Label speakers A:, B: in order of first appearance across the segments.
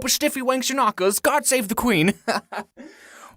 A: up a stiffy wanks your knockers, God save the queen.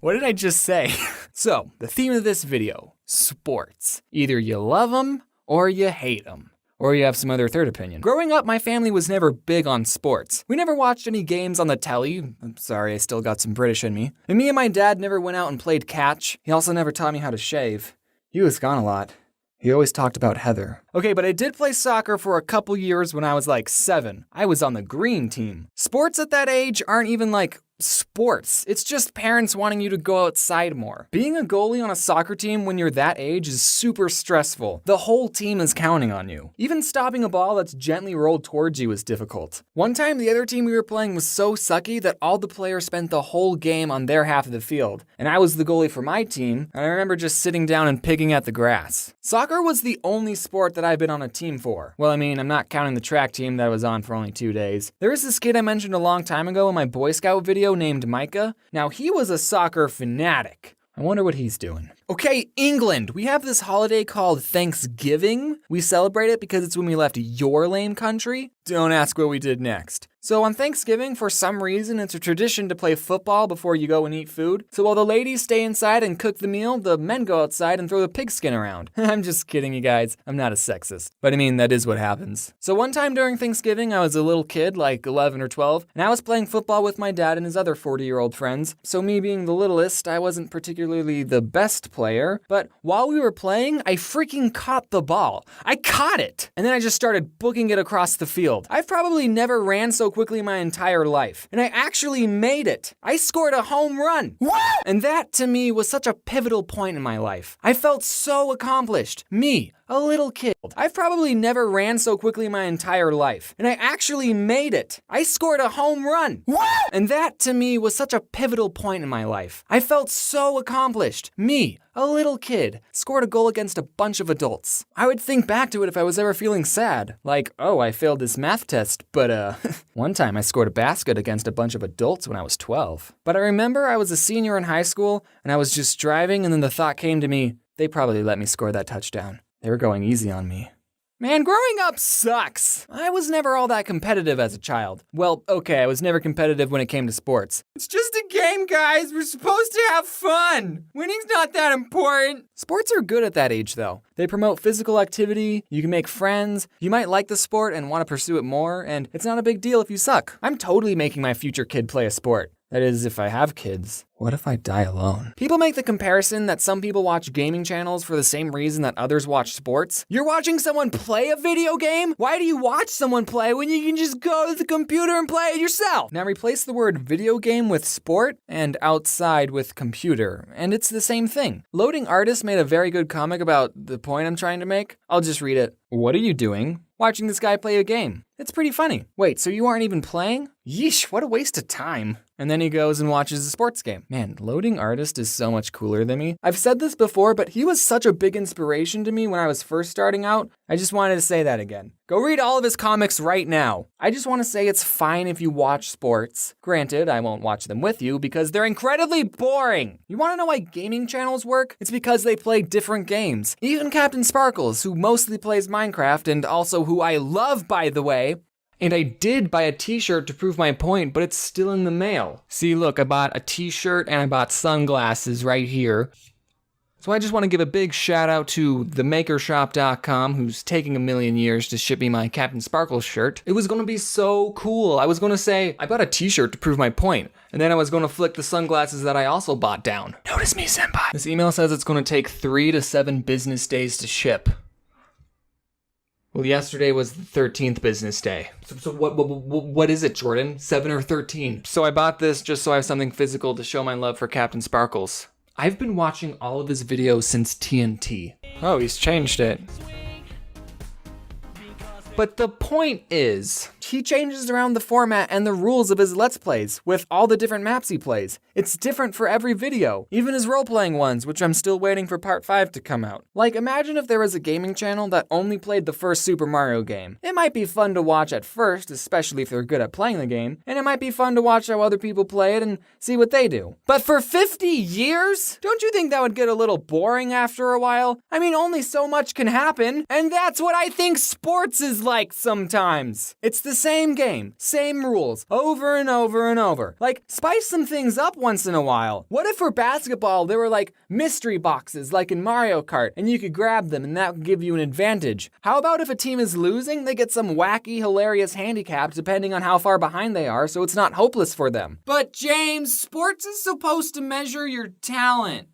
A: What did I just say? So, the theme of this video, sports. Either you love them or you hate them. Or you have some other third opinion. Growing up, my family was never big on sports. We never watched any games on the telly. I'm sorry, I still got some British in me. And me and my dad never went out and played catch. He also never taught me how to shave. He was gone a lot. He always talked about Heather. Okay, but I did play soccer for a couple years when I was like 7. I was on the green team. Sports at that age aren't even like sports. It's just parents wanting you to go outside more. Being a goalie on a soccer team when you're that age is super stressful. The whole team is counting on you. Even stopping a ball that's gently rolled towards you is difficult. One time, the other team we were playing was so sucky that all the players spent the whole game on their half of the field. And I was the goalie for my team, and I remember just sitting down and picking at the grass. Soccer was the only sport that I've been on a team for. Well, I mean, I'm not counting the track team that I was on for only 2 days. There was this kid I mentioned a long time ago in my Boy Scout video named Micah. Now, he was a soccer fanatic. I wonder what he's doing. Okay, England. We have this holiday called Thanksgiving. We celebrate it because it's when we left your lame country. Don't ask what we did next. So on Thanksgiving, for some reason, it's a tradition to play football before you go and eat food. So while the ladies stay inside and cook the meal, the men go outside and throw the pigskin around. I'm just kidding, you guys. I'm not a sexist. But I mean, that is what happens. So one time during Thanksgiving, I was a little kid, like 11 or 12, and I was playing football with my dad and his other 40-year-old friends. So me being the littlest, I wasn't particularly the best player, but while we were playing, I freaking caught the ball. I caught it! And then I just started booking it across the field. I've probably never ran so quickly in my entire life. And I actually made it. I scored a home run. Woo! And that to me was such a pivotal point in my life. I felt so accomplished. Me, a little kid. I've probably never ran so quickly in my entire life. And I actually made it. I scored a home run. Woo! And that to me was such a pivotal point in my life. I felt so accomplished. Me, a little kid, scored a goal against a bunch of adults. I would think back to it if I was ever feeling sad. Like, oh, I failed this math test, but one time I scored a basket against a bunch of adults when I was 12. But I remember I was a senior in high school, and I was just driving, and then the thought came to me, they probably let me score that touchdown. They were going easy on me. Man, growing up sucks. I was never all that competitive as a child. Well, okay, I was never competitive when it came to sports. It's just a game, guys. We're supposed to have fun. Winning's not that important. Sports are good at that age, though. They promote physical activity, you can make friends, you might like the sport and want to pursue it more, and it's not a big deal if you suck. I'm totally making my future kid play a sport. That is, if I have kids. What if I die alone? People make the comparison that some people watch gaming channels for the same reason that others watch sports. You're watching someone play a video game? Why do you watch someone play when you can just go to the computer and play it yourself? Now replace the word video game with sport and outside with computer, and it's the same thing. Loading Artist made a very good comic about the point I'm trying to make. I'll just read it. What are you doing? Watching this guy play a game. It's pretty funny. Wait, so you aren't even playing? Yeesh, what a waste of time. And then he goes and watches a sports game. Man, Loading Artist is so much cooler than me. I've said this before, but he was such a big inspiration to me when I was first starting out. I just wanted to say that again. Go read all of his comics right now. I just want to say it's fine if you watch sports. Granted, I won't watch them with you because they're incredibly boring. You want to know why gaming channels work? It's because they play different games. Even Captain Sparkles, who mostly plays Minecraft and also who I love, by the way. And I did buy a t-shirt to prove my point, but it's still in the mail. See, look, I bought a t-shirt and I bought sunglasses right here. So I just want to give a big shout out to themakershop.com, who's taking a million years to ship me my Captain Sparkles shirt. It was going to be so cool. I was going to say, I bought a t-shirt to prove my point, and then I was going to flick the sunglasses that I also bought down. Notice me, senpai. This email says it's going to take 3 to 7 business days to ship. Well, yesterday was the 13th business day. So what is it, Jordan? 7 or 13? So I bought this just so I have something physical to show my love for Captain Sparkles. I've been watching all of his videos since TNT. Oh, he's changed it. But the point is, he changes around the format and the rules of his Let's Plays with all the different maps he plays. It's different for every video, even his role-playing ones, which I'm still waiting for part 5 to come out. Like, imagine if there was a gaming channel that only played the first Super Mario game. It might be fun to watch at first, especially if they're good at playing the game, and it might be fun to watch how other people play it and see what they do. But for 50 years? Don't you think that would get a little boring after a while? I mean, only so much can happen, and that's what I think sports is like sometimes. It's the the same game, same rules, over and over and over. Like, spice some things up once in a while. What if for basketball there were like mystery boxes like in Mario Kart and you could grab them and that would give you an advantage? How about if a team is losing, they get some wacky, hilarious handicap depending on how far behind they are so it's not hopeless for them? But James, sports is supposed to measure your talent.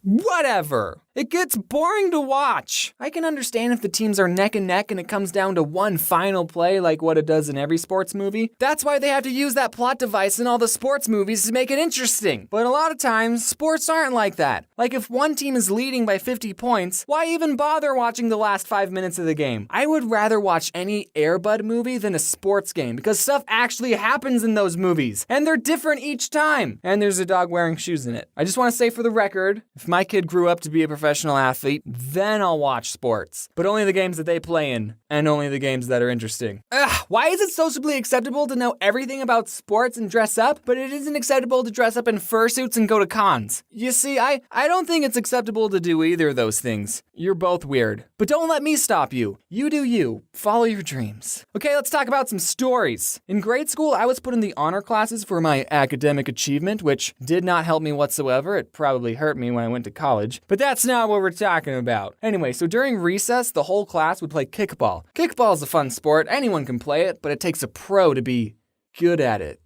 A: Whatever. It gets boring to watch. I can understand if the teams are neck and neck and it comes down to one final play like what it does in every sports movie. That's why they have to use that plot device in all the sports movies to make it interesting. But a lot of times, sports aren't like that. Like if one team is leading by 50 points, why even bother watching the last 5 minutes of the game? I would rather watch any Air Bud movie than a sports game because stuff actually happens in those movies. And they're different each time. And there's a dog wearing shoes in it. I just want to say for the record, if my kid grew up to be a professional athlete, then I'll watch sports. But only the games that they play in, and only the games that are interesting. Ugh, why is it socially acceptable to know everything about sports and dress up, but it isn't acceptable to dress up in fursuits and go to cons? You see, I don't think it's acceptable to do either of those things. You're both weird. But don't let me stop you. You do you. Follow your dreams. Okay, let's talk about some stories. In grade school, I was put in the honor classes for my academic achievement, which did not help me whatsoever. It probably hurt me when I went to college. But that's not what we're talking about. Anyway, so during recess, the whole class would play kickball. Kickball is a fun sport. Anyone can play it, but it takes a pro to be good at it.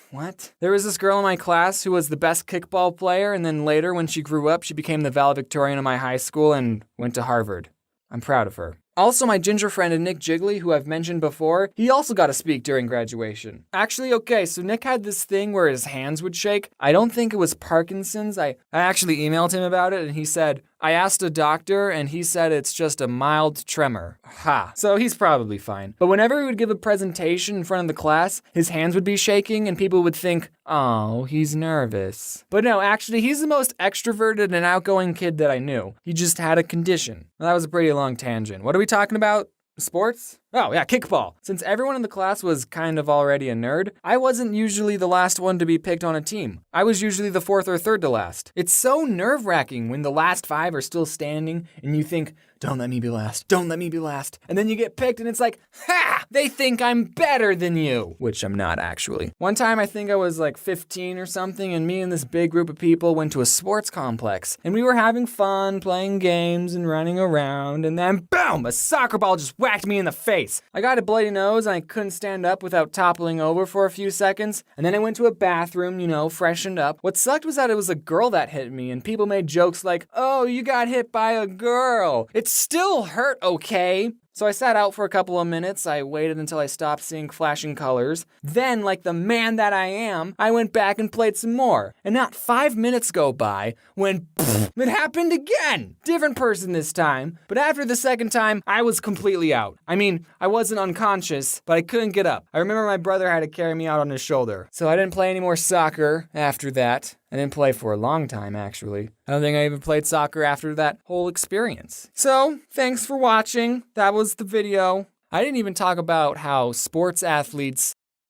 A: What? There was this girl in my class who was the best kickball player, and then later, when she grew up, she became the valedictorian of my high school and went to Harvard. I'm proud of her. Also, my ginger friend Nick Jiggly, who I've mentioned before, he also got to speak during graduation. Actually, okay, so Nick had this thing where his hands would shake. I don't think it was Parkinson's. I actually emailed him about it, and he said, I asked a doctor, and he said it's just a mild tremor. Ha. So he's probably fine. But whenever he would give a presentation in front of the class, his hands would be shaking, and people would think, oh, he's nervous. But no, actually, he's the most extroverted and outgoing kid that I knew. He just had a condition. Well, that was a pretty long tangent. What are we talking about? Sports? Oh, yeah, kickball. Since everyone in the class was kind of already a nerd, I wasn't usually the last one to be picked on a team. I was usually the fourth or third to last. It's so nerve-wracking when the last 5 are still standing and you think, don't let me be last, don't let me be last. And then you get picked and it's like, ha! They think I'm better than you. Which I'm not actually. One time I think I was like 15 or something and me and this big group of people went to a sports complex. And we were having fun, playing games and running around. And then boom, a soccer ball just whacked me in the face. I got a bloody nose and I couldn't stand up without toppling over for a few seconds. And then I went to a bathroom, freshened up. What sucked was that it was a girl that hit me and people made jokes like, oh, you got hit by a girl. It still hurt, okay? So I sat out for a couple of minutes. I waited until I stopped seeing flashing colors. Then, like the man that I am, I went back and played some more. And not 5 minutes go by when it happened again. Different person this time. But after the second time, I was completely out. I mean, I wasn't unconscious, but I couldn't get up. I remember my brother had to carry me out on his shoulder. So I didn't play any more soccer after that. I didn't play for a long time, actually. I don't think I even played soccer after that whole experience. So, thanks for watching. That was the video. I didn't even talk about how sports athletes